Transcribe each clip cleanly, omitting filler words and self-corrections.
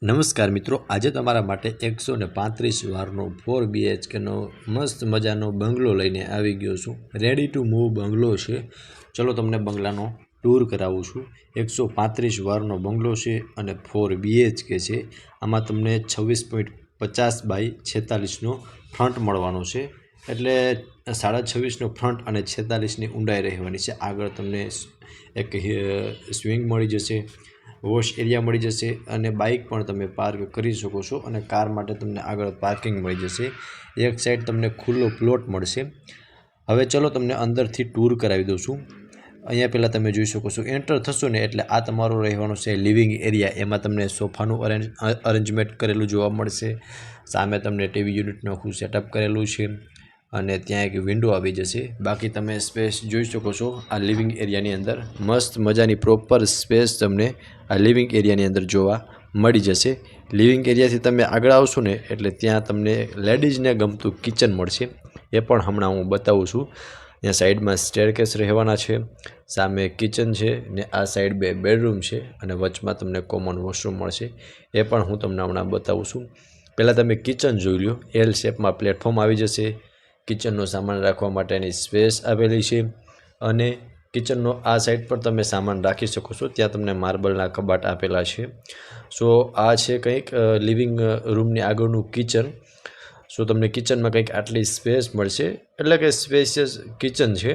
નમસ્કાર મિત્રો, આજે તમારા માટે 135 વારનો 4 BHKનો મસ્ત મજાનો બંગલો લઈને આવી ગયો છું। રેડી ટુ મૂવ બંગલો છે। ચલો તમને બંગલાનો ટૂર કરાવું છું। 135 વારનો બંગલો છે અને 4 BHK છે। આમાં તમને 26.50 બાય 46નો ફ્રન્ટ મળવાનો છે, એટલે 26.5નો ફ્રન્ટ અને 46ની ઊંડાઈ રહેવાની છે। આગળ તમને એક સ્વિંગ મળી જશે, વોશ એરિયા મળી જશે અને બાઇક પણ તમે પાર્ક કરી શકો છો અને કાર માટે તમને આગળ પાર્કિંગ મળી જશે। એક સાઈડ તમને ખુલ્લો પ્લોટ મળશે। હવે ચલો તમને અંદરથી ટૂર કરાવી દઉં છું। અહીંયા પહેલાં તમે જોઈ શકો છો, એન્ટર થશો ને એટલે આ તમારો રહેવાનો છે લિવિંગ એરિયા। એમાં તમને સોફાનું અરેન્જમેન્ટ કરેલું જોવા મળશે। સામે તમને ટીવી યુનિટનું આખું સેટઅપ કરેલું છે અને ત્યાં એક વિન્ડો આવી જશે। બાકી તમે સ્પેસ જોઈ શકો છો। આ લિવિંગ એરિયાની અંદર મસ્ત મજાની પ્રોપર સ્પેસ તમને આ લિવિંગ એરિયાની અંદર જોવા મળી જશે। લિવિંગ એરિયાથી તમે આગળ આવશો ને એટલે ત્યાં તમને લેડીઝને ગમતું કિચન મળશે, એ પણ હમણાં હું બતાવું છું। ત્યાં સાઈડમાં સ્ટેરકેસ રહેવાના છે, સામે કિચન છે ને આ સાઈડ 2 બેડરૂમ છે અને વચમાં તમને કોમન વોશરૂમ મળશે, એ પણ હું તમને હમણાં બતાવું છું। પહેલાં તમે કિચન જોઈ લો। એલ શેપમાં પ્લેટફોર્મ આવી જશે, કિચનનો સામાન રાખવા માટેની સ્પેસ આવેલી છે અને કિચનનો આ સાઈડ પર તમે સામાન રાખી શકો છો। ત્યાં તમને માર્બલના કબાટ આપેલા છે। સો આ છે કંઈક લિવિંગ રૂમની આગળનું કિચન। સો તમને કિચનમાં કંઈક આટલી સ્પેસ મળશે, એટલે કે સ્પેશિયસ કિચન છે।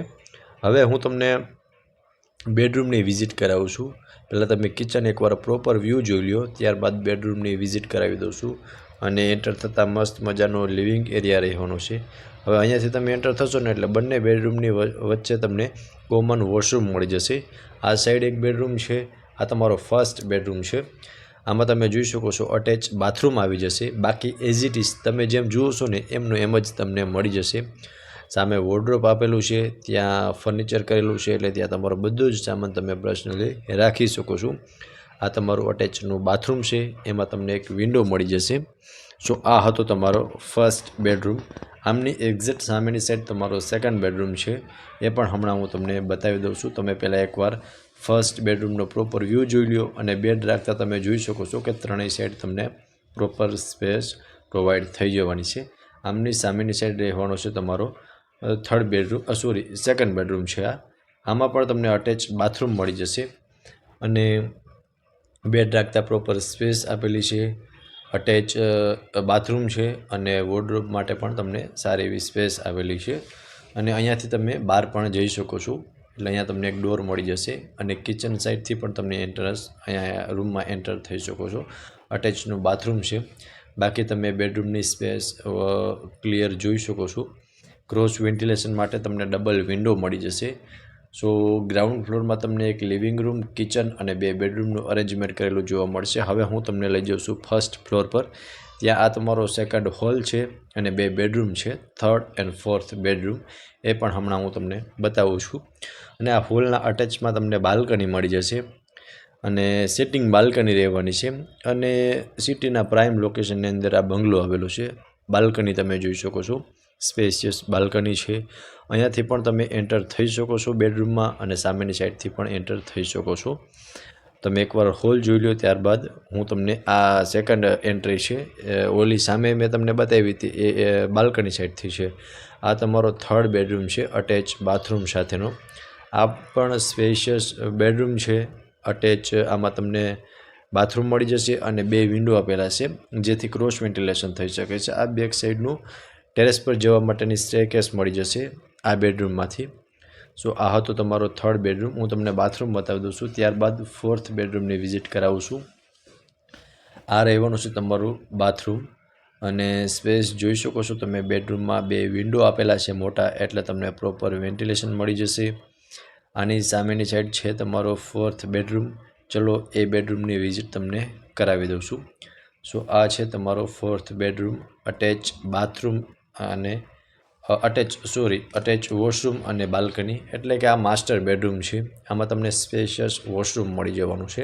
હવે હું તમને બેડરૂમની વિઝિટ કરાવું છું। પહેલાં તમે કિચન એકવાર પ્રોપર વ્યૂ જોઈ લો, ત્યારબાદ બેડરૂમની વિઝિટ કરાવી દઉં છું અને એન્ટર થતાં મસ્ત મજાનો લિવિંગ એરિયા રહેવાનો છે। હવે અહીંયાથી તમે એન્ટર થશો ને એટલે બંને બેડરૂમની વચ્ચે તમને કોમન વોશરૂમ મળી જશે। આ સાઈડ એક બેડરૂમ છે, આ તમારો ફર્સ્ટ બેડરૂમ છે। આમાં તમે જોઈ શકો છો અટેચ બાથરૂમ આવી જશે। બાકી એઝ ઇટ ઇઝ તમે જેમ જુઓ છો ને એમનું એમ જ તમને મળી જશે। સામે વોર્ડરોબ આપેલું છે, ત્યાં ફર્નિચર કરેલું છે, એટલે ત્યાં તમારો બધો જ સામાન તમે પર્સનલી રાખી શકો છો। આ તમારું અટેચનું બાથરૂમ છે, એમાં તમને એક વિન્ડો મળી જશે। સો આ હતો તમારો ફર્સ્ટ બેડરૂમ। આમની એક્ઝેક્ટ સામેની સાઈડ તમારો સેકન્ડ બેડરૂમ છે, એ પણ હમણાં હું તમને બતાવી દઉં છું। તમે પહેલાં એકવાર ફર્સ્ટ બેડરૂમનો પ્રોપર વ્યૂ જોઈ લો અને બેડ રાખતા તમે જોઈ શકો છો કે ત્રણેય સાઈડ તમને પ્રોપર સ્પેસ પ્રોવાઈડ થઈ જવાની છે। આમની સામેની સાઈડ રહેવાનો છે તમારો થર્ડ બેડરૂમ, સેકન્ડ બેડરૂમ છે આ। આમાં પણ તમને અટેચ બાથરૂમ મળી જશે અને બેડ રાખતા પ્રોપર સ્પેસ આપેલી છે, અટેચ બાથરૂમ છે અને વોર્ડરોબ માટે પણ તમને સારી એવી સ્પેસ આવેલી છે અને અહીંયાથી તમે બહાર પણ જઈ શકો છો। એટલે અહીંયા તમને એક ડોર મળી જશે અને કિચન સાઈડથી પણ તમને એન્ટ્રન્સ અહીંયા રૂમમાં એન્ટર થઈ શકો છો। અટેચનું બાથરૂમ છે। બાકી તમે બેડરૂમની સ્પેસ ક્લિયર જોઈ શકો છો। ક્રોસ વેન્ટિલેશન માટે તમને ડબલ વિન્ડો મળી જશે। સો ગ્રાઉન્ડ ફ્લોરમાં તમને એક લિવિંગ રૂમ, કિચન અને 2 બેડરૂમનું અરેન્જમેન્ટ કરેલું જોવા મળશે। હવે હું તમને લઈ જાઉં છું ફર્સ્ટ ફ્લોર પર। ત્યાં આ તમારો સેકન્ડ હોલ છે અને 2 બેડરૂમ છે, થર્ડ એન્ડ ફોર્થ બેડરૂમ, એ પણ હમણાં હું તમને બતાવું છું। અને આ હોલના અટેચમાં તમને બાલ્કની મળી જશે અને સિટિંગ બાલ્કની રહેવાની છે અને સિટીના પ્રાઇમ લોકેશનની અંદર આ બંગલો આવેલો છે। બાલ્કની તમે જોઈ શકો છો, સ્પેશિયસ બાલ્કની છે। અહીંયાથી પણ તમે એન્ટર થઈ શકો છો બેડરૂમમાં અને સામેની સાઈડથી પણ એન્ટર થઈ શકો છો। તમે એકવાર હોલ જોઈ લો, ત્યારબાદ હું તમને આ સેકન્ડ એન્ટ્રી છે, ઓલી સામે મેં તમને બતાવી હતી એ બાલ્કની સાઈડથી છે। આ તમારો થર્ડ બેડરૂમ છે, અટેચ બાથરૂમ સાથેનો। આ પણ સ્પેશિયસ બેડરૂમ છે, અટેચ આમાં તમને બાથરૂમ મળી જશે અને 2 વિન્ડો આપેલા છે, જેથી ક્રોસ વેન્ટિલેશન થઈ શકે છે। આ બેક સાઈડનું ટેરેસ પર જવા માટેની સ્ટેરકેસ મળી જશે આ બેડરૂમમાંથી। સો આ હતો તમારો થર્ડ બેડરૂમ। હું તમને બાથરૂમ બતાવી દઉં છું, ત્યારબાદ ફોર્થ બેડરૂમની વિઝિટ કરાવું છું। આ રહેવાનું છે તમારું બાથરૂમ અને સ્પેસ જોઈ શકો છો તમે। બેડરૂમમાં 2 વિન્ડો આપેલા છે મોટા, એટલે તમને પ્રોપર વેન્ટિલેશન મળી જશે। આની સામેની સાઈડ છે તમારો ફોર્થ બેડરૂમ। ચલો એ બેડરૂમની વિઝિટ તમને કરાવી દઉં છું। સો આ છે તમારો ફોર્થ બેડરૂમ, અટેચ બાથરૂમ અને અટેચ વોશરૂમ અને બાલ્કની, એટલે કે આ માસ્ટર બેડરૂમ છે। આમાં તમને સ્પેશિયસ વોશરૂમ મળી જવાનું છે।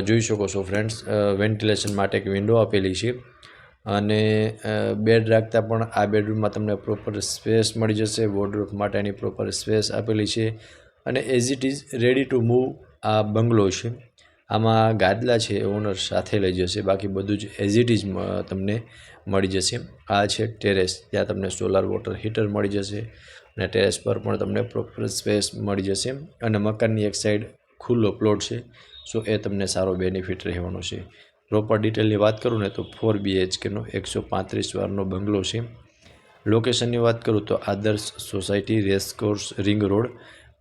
જોઈ શકો છો ફ્રેન્ડ્સ, વેન્ટિલેશન માટે એક વિન્ડો આપેલી છે અને બેડ રાખતા પણ આ બેડરૂમમાં તમને પ્રોપર સ્પેસ મળી જશે। વોર્ડરોબ માટેની પ્રોપર સ્પેસ આપેલી છે અને as it is ready to move આ બંગલો છે। આમાં ગાદલા છે ઓનર સાથે લઈ જશે, બાકી બધું જ એઝ ઇટ ઇઝ તમને મળી જશે. આ છે ટેરેસ, ત્યાં તમને સોલાર વોટર હીટર મળી જશે અને ટેરેસ પર પણ તમને પ્રોપર સ્પેસ મળી જશે અને મકાનની એક સાઈડ ખુલ્લો પ્લોટ છે, સો એ તમને સારો બેનિફિટ રહેવાનો છે. પ્રોપર ડિટેલની વાત કરું ને તો 4 BHKનો 135 વારનો બંગલો છે. લોકેશનની વાત કરું તો Adarsh society, racecourse, ring road,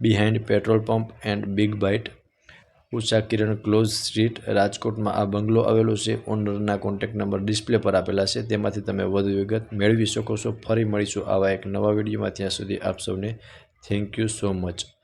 behind petrol pump and Big Bite, Usha Kiran close street, રાજકોટમાં આ બંગલો આવેલો છે. ઓનરના કોન્ટેક્ટ નંબર ડિસ્પ્લે પર આપેલા છે, તેમાંથી તમે વધુ વિગત મેળવી શકો છો. ફરી મળીશું આવા એક નવા વિડીયોમાં. ત્યાં સુધી આપ સૌને થેન્ક યુ સો મચ.